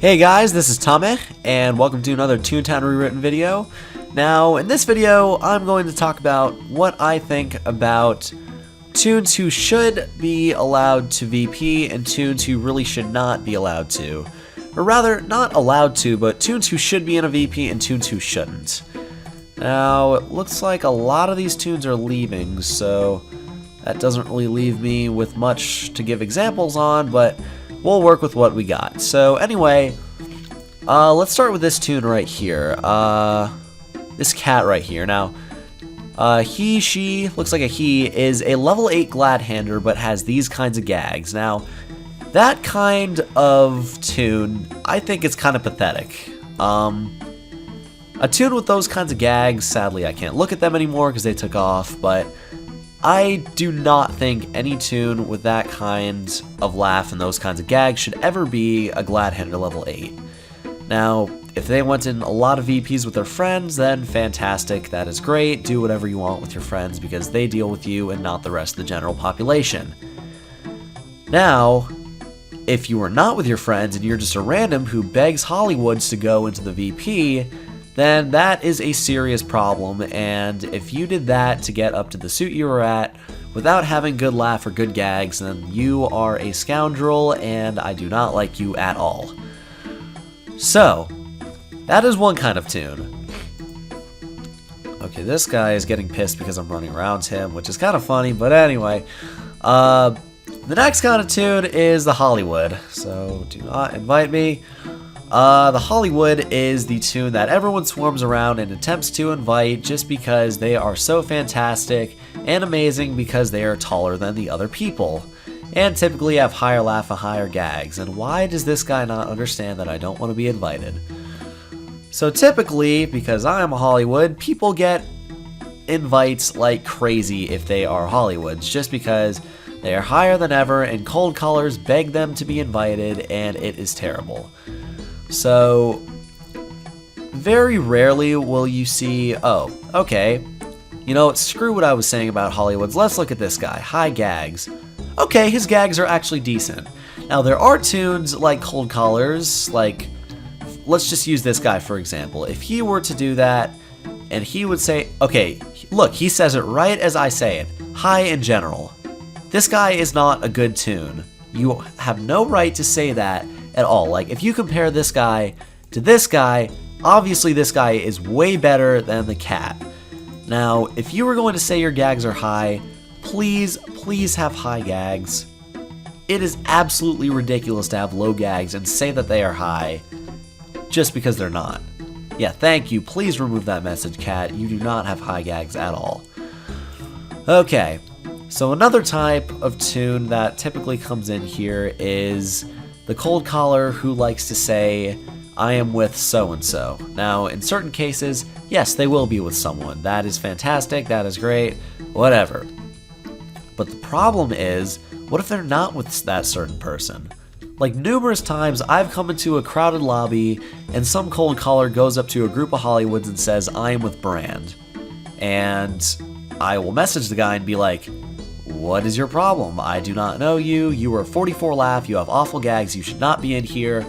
Hey guys, this is Tommeh, and welcome to another Toontown Rewritten video. Now, in this video, I'm going to talk about what I think about Toons who should be allowed to VP and Toons who really should not be allowed to. Or rather, not allowed to, but Toons who should be in a VP and Toons who shouldn't. Now, it looks like a lot of these Toons are leaving, so that doesn't really leave me with much to give examples on, but we'll work with what we got. So anyway, let's start with this Toon right here. This cat right here. Now, she, looks like a he, is a level 8 Gladhander, but has these kinds of gags. Now, that kind of Toon, I think it's kind of pathetic. A Toon with those kinds of gags, sadly I can't look at them anymore because they took off, but I do not think any Toon with that kind of laugh and those kinds of gags should ever be a Gladhander level 8. Now, if they went in a lot of VPs with their friends, then fantastic, that is great, do whatever you want with your friends because they deal with you and not the rest of the general population. Now, if you are not with your friends and you're just a random who begs Hollywoods to go into the VP, then that is a serious problem, and if you did that to get up to the suit you were at without having good laugh or good gags, then you are a scoundrel and I do not like you at all. So, that is one kind of Toon. Okay, this guy is getting pissed because I'm running around him, which is kind of funny, but anyway. The next kind of Toon is the Hollywood, so do not invite me. The Hollywood is the Toon that everyone swarms around and attempts to invite just because they are so fantastic and amazing because they are taller than the other people, and typically have higher laugh and higher gags. And why does this guy not understand that I don't want to be invited? So typically, because I am a Hollywood, people get invites like crazy if they are Hollywoods, just because they are higher than ever and cold callers beg them to be invited, and it is terrible. So, very rarely will you see, oh, okay, you know, screw what I was saying about Hollywoods, let's look at this guy, high gags. Okay, his gags are actually decent. Now, there are Toons like cold callers, like, let's just use this guy for example. If he were to do that, and he would say, okay, look, he says it right as I say it, hi in general. This guy is not a good Toon. You have no right to say that at all. Like, if you compare this guy to this guy, obviously this guy is way better than the cat. Now, if you were going to say your gags are high, please have high gags. It is absolutely ridiculous to have low gags and say that they are high just because they're not. Yeah, thank you. Please remove that message, cat. You do not have high gags at all. Okay, so another type of Toon that typically comes in here is the cold caller who likes to say, I am with so-and-so. Now, in certain cases, yes, they will be with someone. That is fantastic, that is great, whatever. But the problem is, what if they're not with that certain person? Like, numerous times, I've come into a crowded lobby, and some cold caller goes up to a group of Hollywoods and says, I am with Brand. And I will message the guy and be like, what is your problem? I do not know you. You are 44 laugh. You have awful gags. You should not be in here.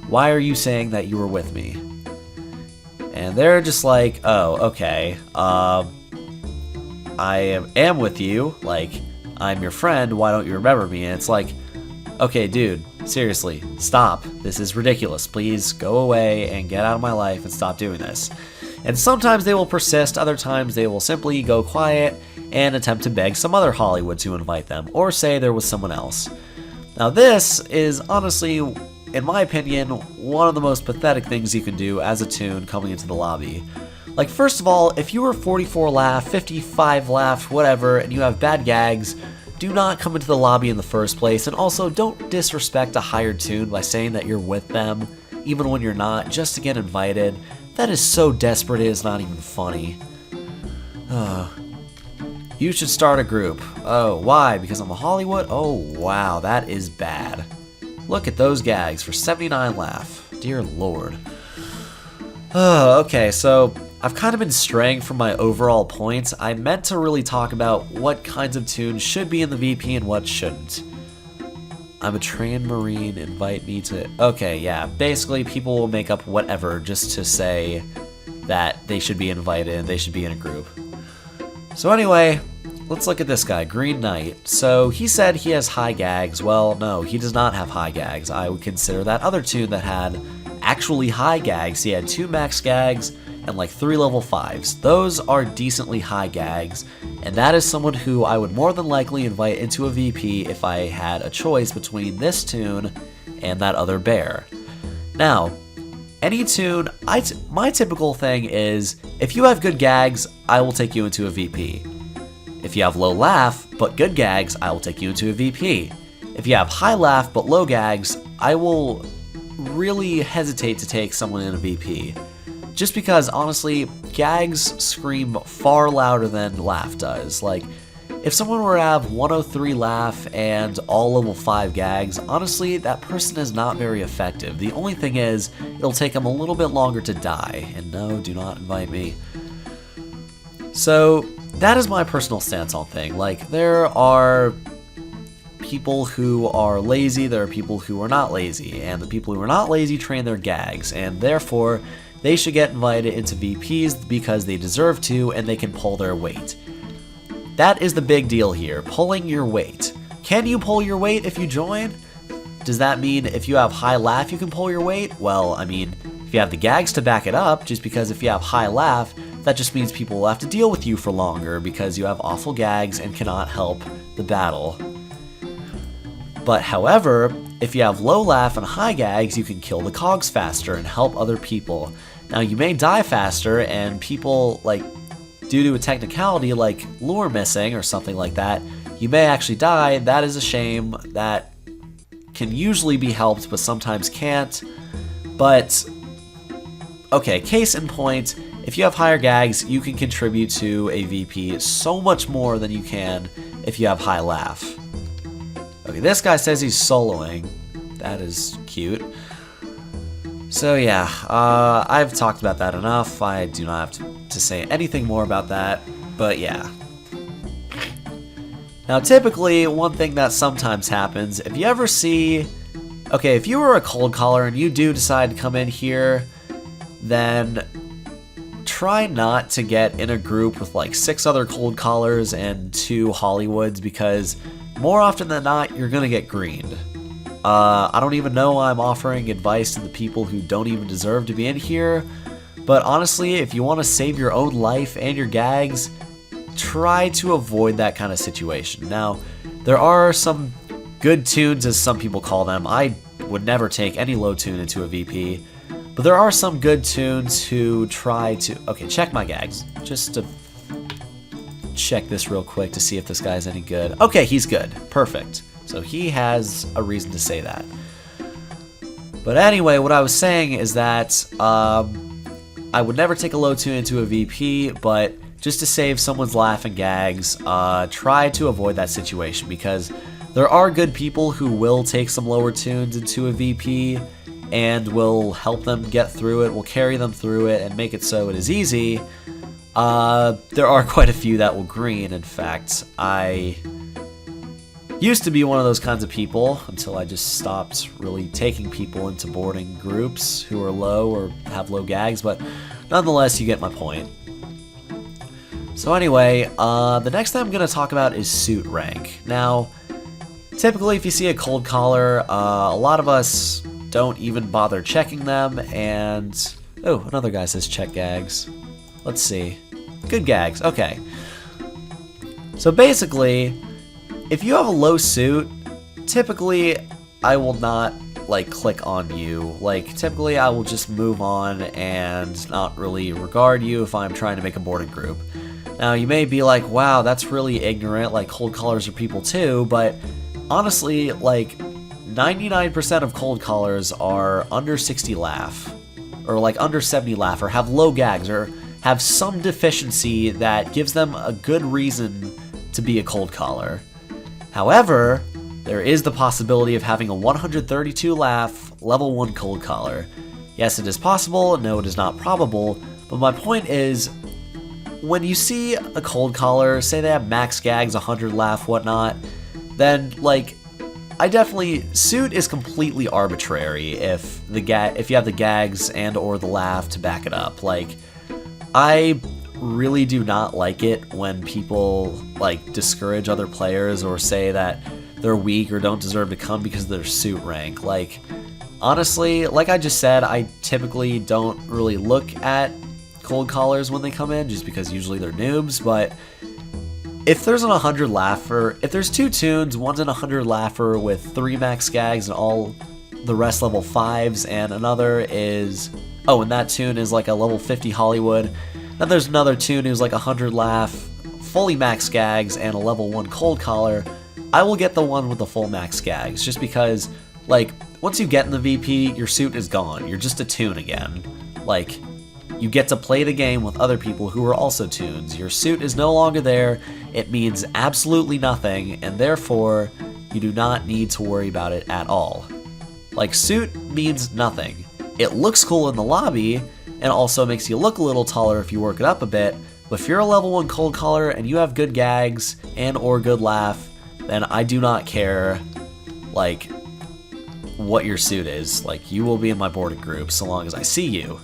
Why are you saying that you were with me? And they're just like, oh, okay. I am with you. Like, I'm your friend. Why don't you remember me? And it's like, okay, dude, seriously, stop. This is ridiculous. Please go away and get out of my life and stop doing this. And sometimes they will persist. Other times they will simply go quiet and attempt to beg some other Hollywood to invite them, or say there was someone else. Now this is honestly, in my opinion, one of the most pathetic things you can do as a Toon coming into the lobby. Like, first of all, if you are 44 laugh, 55 laugh, whatever, and you have bad gags, do not come into the lobby in the first place, and also don't disrespect a hired Toon by saying that you're with them, even when you're not, just to get invited. That is so desperate it is not even funny. You should start a group. Oh, why? Because I'm a Hollywood? Oh, wow, that is bad. Look at those gags for 79 laugh. Dear Lord. Okay, so I've kind of been straying from my overall points. I meant to really talk about what kinds of Toons should be in the VP and what shouldn't. I'm a trained Marine, invite me to... Okay, yeah, basically people will make up whatever just to say that they should be invited, they should be in a group. So anyway, let's look at this guy, Green Knight. So he said he has high gags. Well, no, he does not have high gags. I would consider that other Toon that had actually high gags. He had 2 max gags and like 3 level 5s. Those are decently high gags, and that is someone who I would more than likely invite into a VP if I had a choice between this Toon and that other bear. Now, any Toon, my typical thing is, if you have good gags, I will take you into a VP. If you have low laugh, but good gags, I will take you into a VP. If you have high laugh, but low gags, I will really hesitate to take someone in a VP. Just because, honestly, gags scream far louder than laugh does. Like, if someone were to have 103 laugh and all level 5 gags, honestly, that person is not very effective. The only thing is, it'll take them a little bit longer to die. And no, do not invite me. So, that is my personal stance on thing. Like, there are people who are lazy, there are people who are not lazy, and the people who are not lazy train their gags, and therefore, they should get invited into VPs because they deserve to and they can pull their weight. That is the big deal here, pulling your weight. Can you pull your weight if you join? Does that mean if you have high laugh you can pull your weight? Well, I mean, if you have the gags to back it up, just because if you have high laugh, that just means people will have to deal with you for longer because you have awful gags and cannot help the battle. But however, if you have low laugh and high gags, you can kill the cogs faster and help other people. Now, you may die faster, and people, like, due to a technicality like lure missing or something like that, you may actually die. That is a shame. That can usually be helped, but sometimes can't. But, okay, case in point, if you have higher gags, you can contribute to a VP so much more than you can if you have high laugh. Okay, this guy says he's soloing. That is cute. So yeah, I've talked about that enough. I do not have to say anything more about that, but yeah. Now typically, one thing that sometimes happens, if you ever see... Okay, if you were a cold caller and you do decide to come in here, then try not to get in a group with like 6 other cold callers and 2 Hollywoods, because more often than not, you're gonna get greened. I don't even know I'm offering advice to the people who don't even deserve to be in here, but honestly, if you want to save your own life and your gags, try to avoid that kind of situation. Now, there are some good Toons, as some people call them. I would never take any low Toon into a VP, but there are some good Toons who try to... Okay, check my gags, just to check this real quick to see if this guy's any good. Okay, he's good. Perfect. So he has a reason to say that. But anyway, what I was saying is that I would never take a low Toon into a VP, but just to save someone's laugh and gags, try to avoid that situation, because there are good people who will take some lower Toons into a VP and will help them get through it, will carry them through it, and make it so it is easy. There are quite a few that will green. In fact, I used to be one of those kinds of people until I just stopped really taking people into boarding groups who are low or have low gags, but nonetheless, you get my point. So anyway, the next thing I'm going to talk about is suit rank. Now, typically if you see a cold caller, a lot of us don't even bother checking them, and... Oh, another guy says check gags. Let's see. Good gags, okay. So basically, if you have a low suit, typically I will not like click on you. Like typically I will just move on and not really regard you if I'm trying to make a boarding group. Now you may be like, wow, that's really ignorant, like cold callers are people too, but honestly, like 99% of cold callers are under 60 laugh, or like under 70 laugh, or have low gags, or have some deficiency that gives them a good reason to be a cold caller. However, there is the possibility of having a 132 laugh, level 1 cold caller. Yes, it is possible, no, it is not probable, but my point is, when you see a cold caller, say they have max gags, 100 laugh, whatnot, then, like, I definitely, suit is completely arbitrary if you have the gags and or the laugh to back it up. Like, I really do not like it when people like discourage other players or say that they're weak or don't deserve to come because of their suit rank. Like, honestly, like I just said, I typically don't really look at cold callers when they come in just because usually they're noobs, but if there's an 100 laugher, if there's 2 Toons, one's an 100 laugher with 3 max gags and all the rest level 5s, and another is, oh, and that Toon is like a level 50 Hollywood. Then there's another Toon who's like 100 laugh, fully max gags, and a level 1 cold collar. I will get the one with the full max gags, just because, like, once you get in the VP, your suit is gone. You're just a Toon again. Like, you get to play the game with other people who are also Toons. Your suit is no longer there. It means absolutely nothing, and therefore, you do not need to worry about it at all. Like, suit means nothing. It looks cool in the lobby, and also makes you look a little taller if you work it up a bit, but if you're a level 1 cold collar and you have good gags and or good laugh, then I do not care, like, what your suit is. Like, you will be in my boarding group so long as I see you.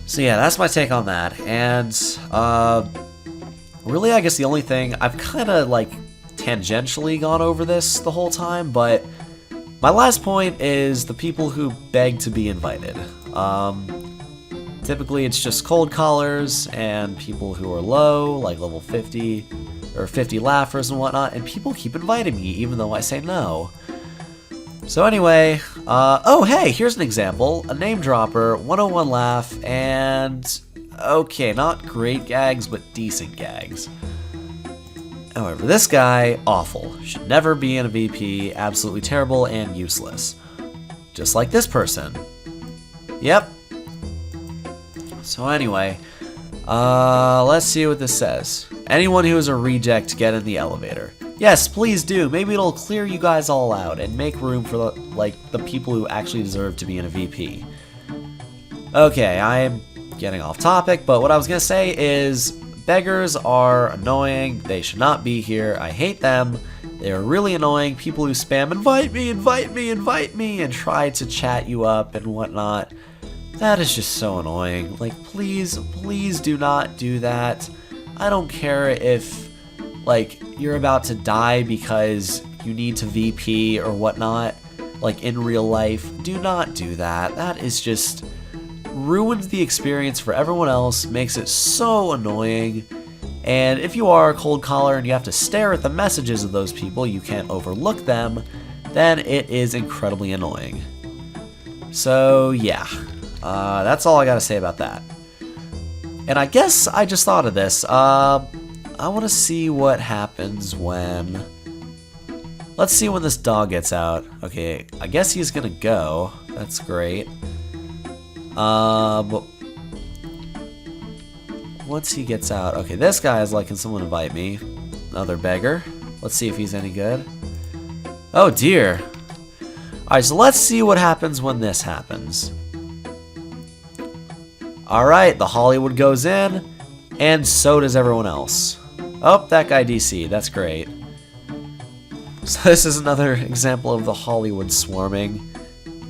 So yeah, that's my take on that, and really I guess the only thing, I've kind of like tangentially gone over this the whole time, but my last point is the people who beg to be invited. Typically it's just cold callers and people who are low, like level 50 or 50 laughers and whatnot, and people keep inviting me even though I say no. So anyway, oh hey, here's an example. A name dropper, 101 laugh, and okay, not great gags, but decent gags. However, this guy, awful. Should never be in a VP, absolutely terrible and useless. Just like this person. Yep. So anyway, let's see what this says. Anyone who is a reject, get in the elevator. Yes, please do. Maybe it'll clear you guys all out and make room for the people who actually deserve to be in a VP. Okay, I'm getting off topic, but what I was gonna say is beggars are annoying. They should not be here. I hate them. They are really annoying. People who spam invite me, invite me, invite me, and try to chat you up and whatnot. That is just so annoying. Like, please, please do not do that. I don't care if like you're about to die because you need to VP or whatnot, like in real life. Do not do that. That is just ruins the experience for everyone else, makes it so annoying. And if you are a cold caller and you have to stare at the messages of those people, you can't overlook them, then it is incredibly annoying. So yeah, that's all I gotta say about that. And I guess I just thought of this. I want to see what happens when... Let's see when this dog gets out. Okay, I guess he's gonna go. That's great. But once he gets out... Okay, this guy is like, can someone invite me? Another beggar. Let's see if he's any good. Oh dear. Alright, so let's see what happens when this happens. Alright, the Hollywood goes in, and so does everyone else. Oh, that guy DC, that's great. So this is another example of the Hollywood swarming.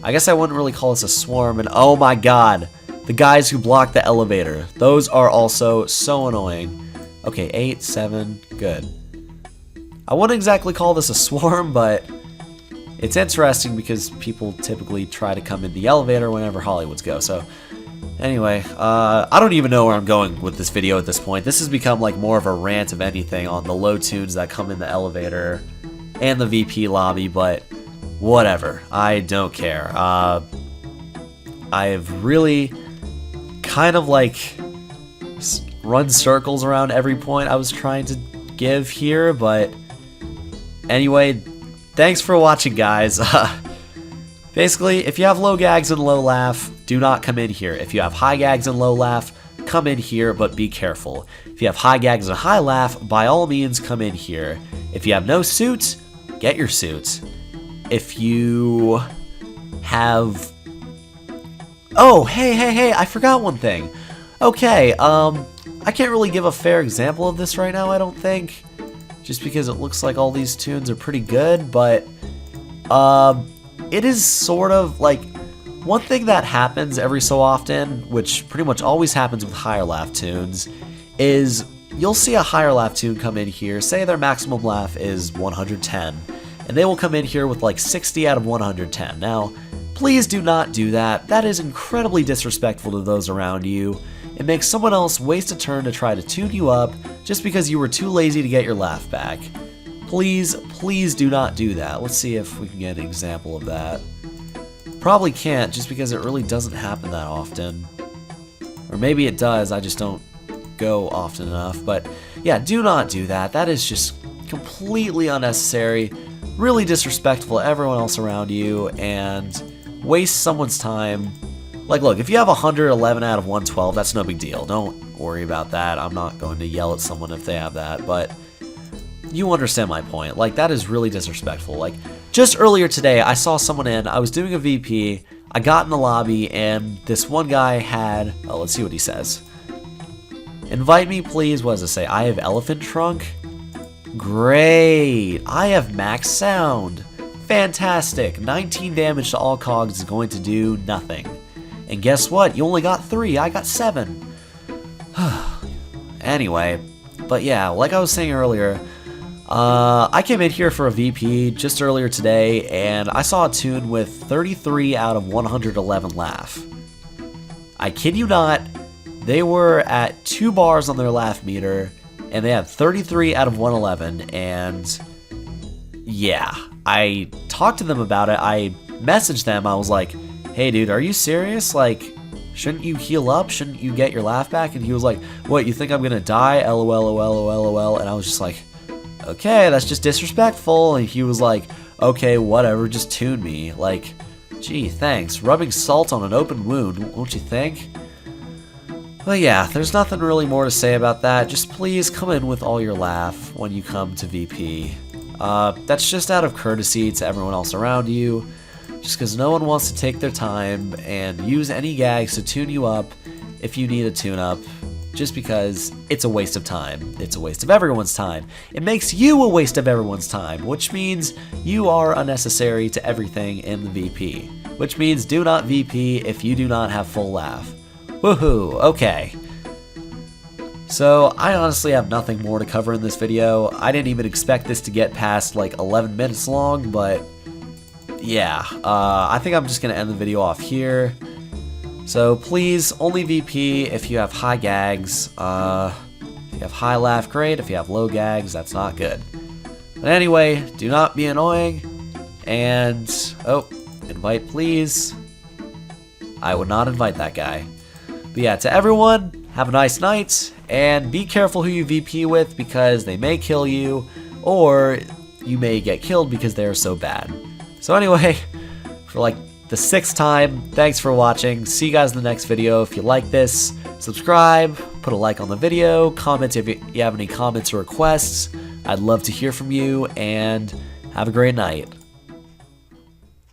I guess I wouldn't really call this a swarm, and oh my god, the guys who block the elevator. Those are also so annoying. Okay, 8, 7, good. I wouldn't exactly call this a swarm, but it's interesting because people typically try to come in the elevator whenever Hollywoods go, so... Anyway, I don't even know where I'm going with this video at this point. This has become like more of a rant of anything on the low Toons that come in the elevator and the VP lobby, but whatever. I don't care. I've really kind of like run circles around every point I was trying to give here, but anyway, thanks for watching, guys. Basically, if you have low gags and low laugh, do not come in here. If you have high gags and low laugh, come in here, but be careful. If you have high gags and high laugh, by all means come in here. If you have no suit, get your suit. If you have... Oh, hey, I forgot one thing. Okay, I can't really give a fair example of this right now, I don't think. Just because it looks like all these Toons are pretty good, but It is sort of like one thing that happens every so often, which pretty much always happens with higher laugh tunes, is you'll see a higher laugh tune come in here, say their maximum laugh is 110, and they will come in here with like 60 out of 110. Now, please do not do that. That is incredibly disrespectful to those around you. It makes someone else waste a turn to try to tune you up just because you were too lazy to get your laugh back. Please, please do not do that. Let's see if we can get an example of that. Probably can't, just because it really doesn't happen that often. Or maybe it does, I just don't go often enough. But yeah, do not do that. That is just completely unnecessary, really disrespectful to everyone else around you, and waste someone's time. Like, look, if you have 111 out of 112, that's no big deal. Don't worry about that. I'm not going to yell at someone if they have that, but you understand my point. Like, that is really disrespectful. Like, just earlier today, I saw someone in, I was doing a VP, I got in the lobby, and this one guy had, oh, let's see what he says. Invite me, please. What does it say? I have elephant trunk? Great. I have max sound. Fantastic. 19 damage to all cogs is going to do nothing. And guess what? You only got 3. I got 7. Anyway, but yeah, like I was saying earlier, I came in here for a VP just earlier today, and I saw a tune with 33 out of 111 laugh. I kid you not, they were at 2 bars on their laugh meter, and they had 33 out of 111, and yeah, I talked to them about it. I messaged them, I was like, hey dude, are you serious? Like, shouldn't you heal up? Shouldn't you get your laugh back? And he was like, what, you think I'm gonna die? LOL. And I was just like, okay, that's just disrespectful. And he was like, okay, whatever, just tune me. Like, gee, thanks. Rubbing salt on an open wound, won't you think? But yeah, there's nothing really more to say about that. Just please come in with all your laugh when you come to VP. That's just out of courtesy to everyone else around you. Just because no one wants to take their time and use any gags to tune you up if you need a tune-up, just because it's a waste of time. It's a waste of everyone's time. It makes you a waste of everyone's time, which means you are unnecessary to everything in the VP. Which means do not VP if you do not have full laugh. Woohoo, okay. So, I honestly have nothing more to cover in this video. I didn't even expect this to get past like 11 minutes long, but yeah, I think I'm just going to end the video off here. So please, only VP if you have high gags. If you have high laugh, great. If you have low gags, that's not good. But anyway, do not be annoying. And, oh, invite please. I would not invite that guy. But yeah, to everyone, have a nice night. And be careful who you VP with, because they may kill you, or you may get killed because they are so bad. So anyway, for like the 6th time, thanks for watching. See you guys in the next video. If you like this, subscribe, put a like on the video, comment if you have any comments or requests. I'd love to hear from you, and have a great night.